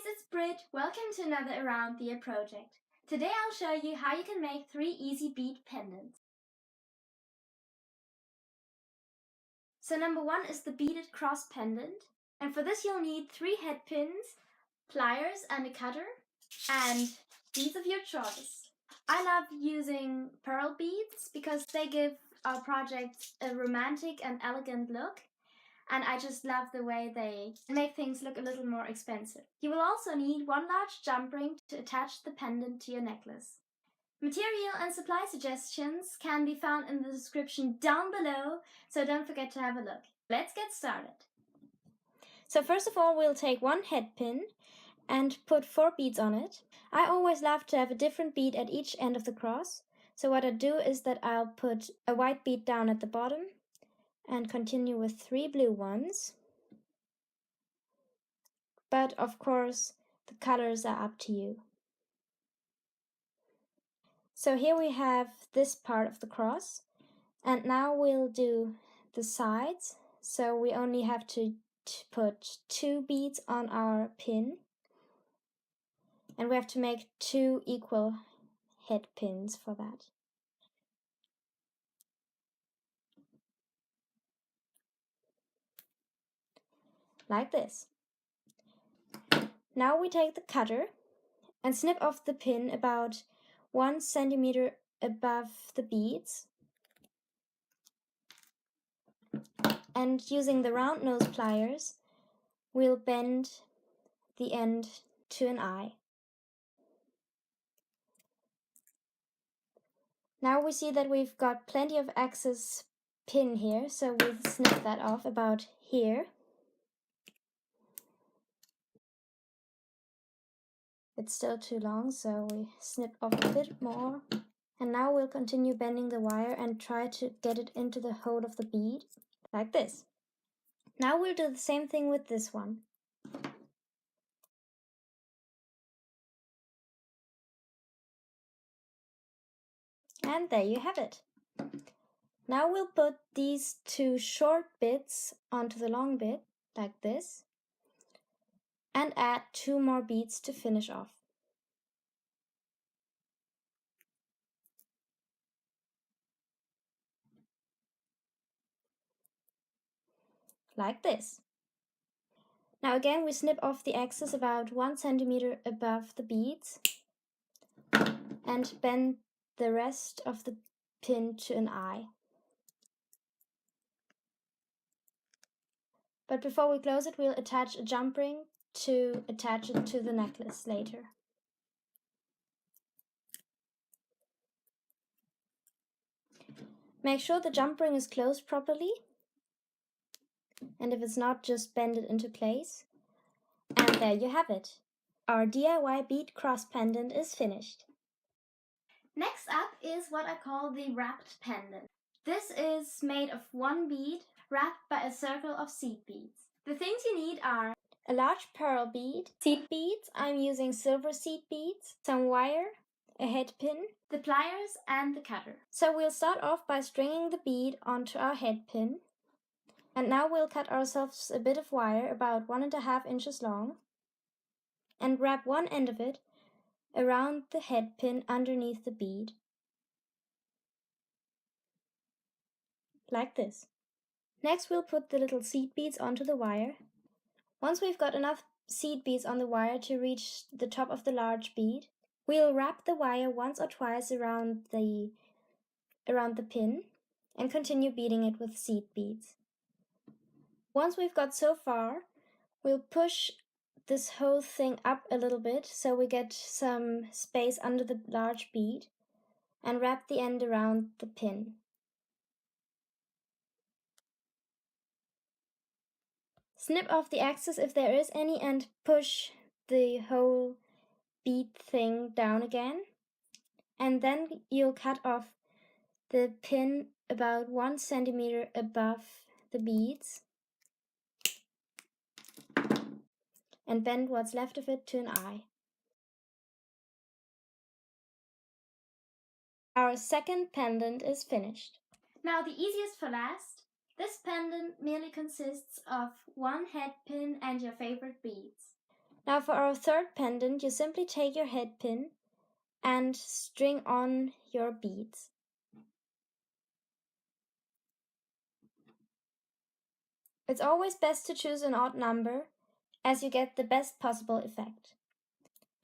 it's Brit. Welcome to another Around the Year project. Today I'll show you how you can make 3 easy bead pendants. So number 1 is the beaded cross pendant. And for this you'll need 3 head pins, pliers and a cutter, and beads of your choice. I love using pearl beads because they give our project a romantic and elegant look. And I just love the way they make things look a little more expensive. You will also need 1 large jump ring to attach the pendant to your necklace. Material and supply suggestions can be found in the description down below, so don't forget to have a look. Let's get started. So first of all, we'll take 1 head pin and put 4 beads on it. I always love to have a different bead at each end of the cross. So what I do is that I'll put a white bead down at the bottom and continue with 3 blue ones. But of course, the colors are up to you. So here we have this part of the cross, and now we'll do the sides. So we only have to put 2 beads on our pin, and we have to make 2 equal head pins for that. Like this. Now we take the cutter and snip off the pin about 1 centimeter above the beads. And using the round nose pliers, we'll bend the end to an eye. Now we see that we've got plenty of excess pin here, so we'll snip that off about here. It's still too long, so we snip off a bit more. And now we'll continue bending the wire and try to get it into the hole of the bead, like this. Now we'll do the same thing with this one. And there you have it. Now we'll put these 2 short bits onto the long bit, like this, and add 2 more beads to finish off. Like this. Now again we snip off the excess about 1 centimeter above the beads and bend the rest of the pin to an eye. But before we close it, we'll attach a jump ring to attach it to the necklace later. Make sure the jump ring is closed properly, and if it's not, just bend it into place. And there you have it. Our DIY bead cross pendant is finished. Next up is what I call the wrapped pendant. This is made of 1 bead wrapped by a circle of seed beads. The things you need are a large pearl bead, seed beads, I'm using silver seed beads, some wire, a head pin, the pliers and the cutter. So we'll start off by stringing the bead onto our head pin. And now we'll cut ourselves a bit of wire about 1.5 inches long and wrap one end of it around the head pin underneath the bead. Like this. Next we'll put the little seed beads onto the wire. Once we've got enough seed beads on the wire to reach the top of the large bead, we'll wrap the wire once or twice around the pin and continue beading it with seed beads. Once we've got so far, we'll push this whole thing up a little bit so we get some space under the large bead and wrap the end around the pin. Snip off the excess if there is any and push the whole bead thing down again. And then you'll cut off the pin about 1 centimeter above the beads and bend what's left of it to an eye. Our second pendant is finished. Now the easiest for last. This pendant merely consists of 1 head pin and your favorite beads. Now for our third pendant, you simply take your head pin and string on your beads. It's always best to choose an odd number, as you get the best possible effect.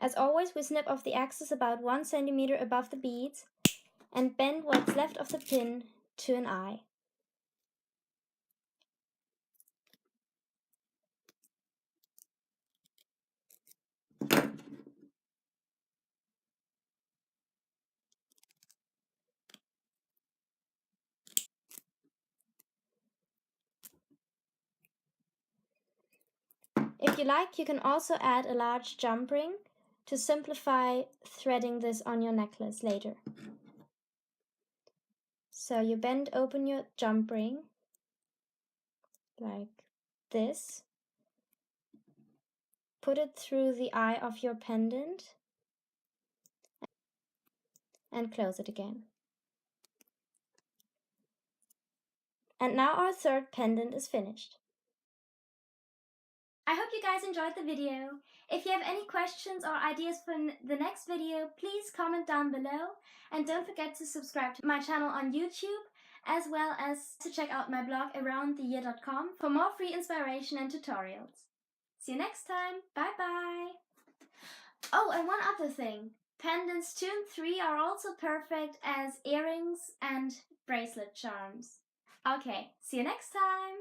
As always, we snip off the excess about 1 centimeter above the beads and bend what's left of the pin to an eye. If you like, you can also add a large jump ring to simplify threading this on your necklace later. So you bend open your jump ring like this, put it through the eye of your pendant and close it again. And now our third pendant is finished. I hope you guys enjoyed the video. If you have any questions or ideas for the next video, please comment down below. And don't forget to subscribe to my channel on YouTube, as well as to check out my blog aroundtheyear.com for more free inspiration and tutorials. See you next time. Bye bye. Oh, and one other thing. Pendants 2 and 3 are also perfect as earrings and bracelet charms. Okay, see you next time.